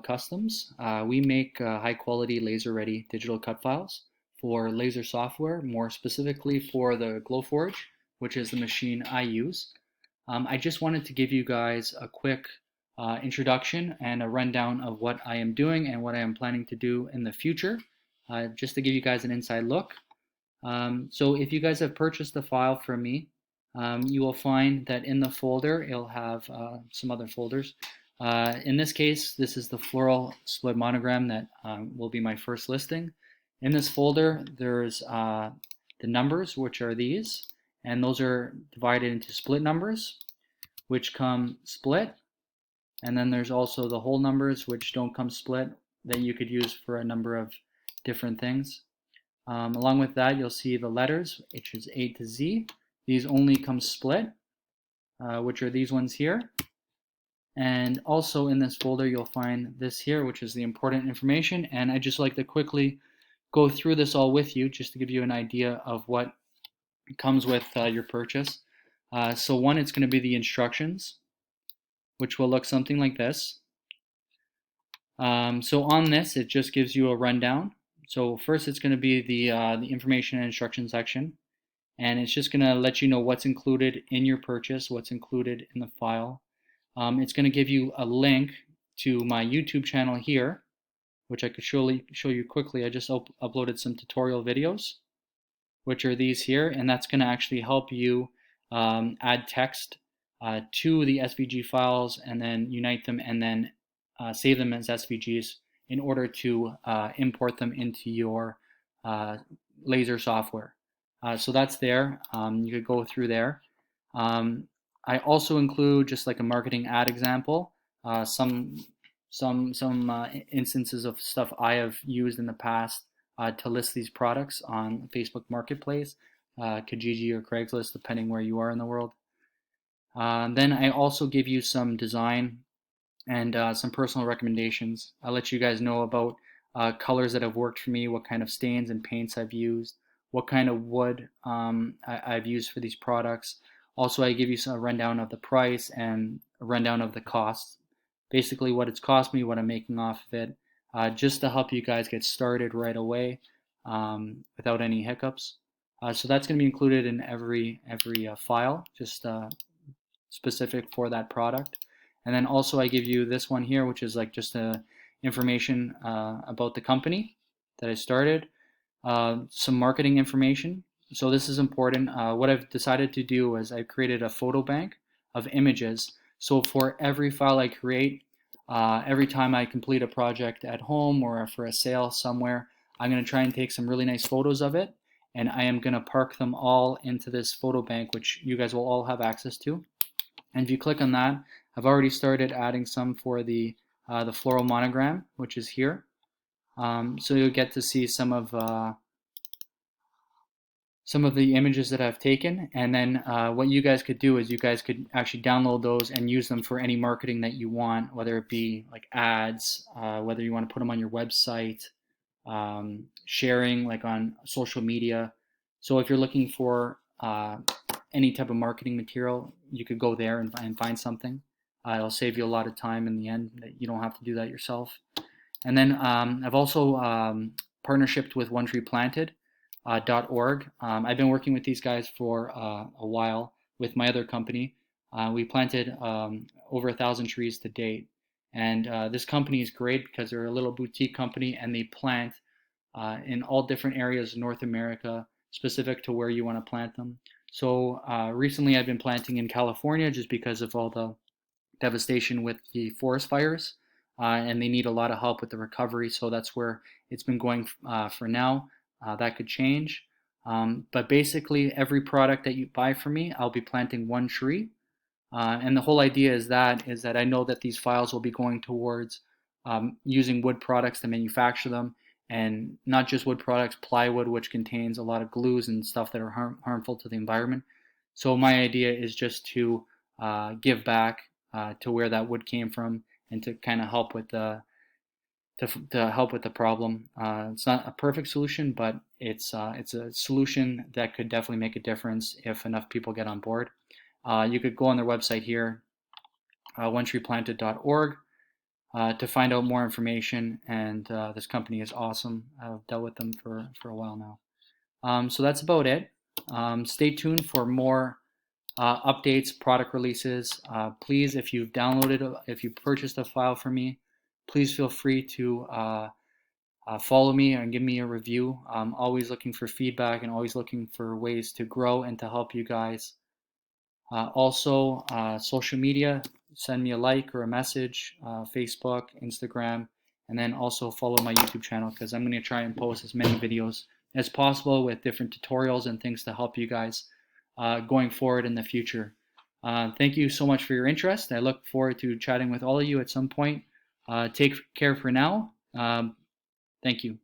Customs. We make high quality laser ready digital cut files for laser software, more specifically for the Glowforge, which is the machine I use. I just wanted to give you guys a quick introduction and a rundown of what I am doing and what I am planning to do in the future, just to give you guys an inside look. So if you guys have purchased a file from me, you will find that in the folder it'll have some other folders. In this case, this is the floral split monogram that will be my first listing. In this folder, there's the numbers, which are these, and those are divided into split numbers, which come split. And then there's also the whole numbers, which don't come split, that you could use for a number of different things. Along with that, you'll see the letters, which is A to Z. These only come split, which are these ones here. And also in this folder, you'll find this here, which is the important information. And I'd just like to quickly go through this all with you, just to give you an idea of what comes with your purchase. So one, it's going to be the instructions, which will look something like this. So on this, it just gives you a rundown. So first, it's going to be the information and instruction section. And it's just going to let you know what's included in your purchase, what's included in the file. It's going to give you a link to my YouTube channel here, which I could show you quickly. I just uploaded some tutorial videos, which are these here, and that's going to actually help you add text to the SVG files and then unite them and then save them as SVGs in order to import them into your laser software. So that's there. You could go through there. I also include just like a marketing ad example, some instances of stuff I have used in the past to list these products on Facebook Marketplace, Kijiji or Craigslist, depending where you are in the world. Then I also give you some design and some personal recommendations. I'll let you guys know about colors that have worked for me, what kind of stains and paints I've used, what kind of wood I've used for these products. Also, I give you a rundown of the price and a rundown of the costs, basically what it's cost me, what I'm making off of it, just to help you guys get started right away without any hiccups. So that's going to be included in every file, just specific for that product. And then also I give you this one here, which is like just information about the company that I started, some marketing information. So this is important. What I've decided to do is I created a photo bank of images. So for every file I create, every time I complete a project at home or for a sale somewhere, I'm going to try and take some really nice photos of it, and I am going to park them all into this photo bank, which you guys will all have access to. And if you click on that, I've already started adding some for the floral monogram, which is here. So you'll get to see some of the images that I've taken, and then what you guys could do is you guys could actually download those and use them for any marketing that you want, whether it be like ads, whether you want to put them on your website, sharing like on social media. So if you're looking for any type of marketing material, you could go there and find something. It'll save you a lot of time in the end, that you don't have to do that yourself. And then I've also partnershiped with OneTreePlanted.org. I've been working with these guys for a while with my other company. We planted over 1,000 trees to date. And this company is great because they're a little boutique company, and they plant in all different areas of North America, specific to where you want to plant them. So recently I've been planting in California just because of all the devastation with the forest fires, and they need a lot of help with the recovery. So that's where it's been going for now. That could change. But basically every product that you buy from me, I'll be planting one tree. And the whole idea is that I know that these files will be going towards using wood products to manufacture them, and not just wood products, plywood, which contains a lot of glues and stuff that are harmful to the environment. So my idea is just to give back to where that wood came from, and to kind of help with the problem. It's not a perfect solution, but it's a solution that could definitely make a difference if enough people get on board. You could go on their website here, OneTreePlanted.org. to find out more information. And this company is awesome. I've dealt with them for a while now. So that's about it. Stay tuned for more updates, product releases. Please, if you purchased a file from me, please feel free to follow me and give me a review. I'm always looking for feedback and always looking for ways to grow and to help you guys. Also, social media, send me a like or a message, Facebook, Instagram, and then also follow my YouTube channel because I'm going to try and post as many videos as possible with different tutorials and things to help you guys going forward in the future. Thank you so much for your interest. I look forward to chatting with all of you at some point. Take care for now. Thank you.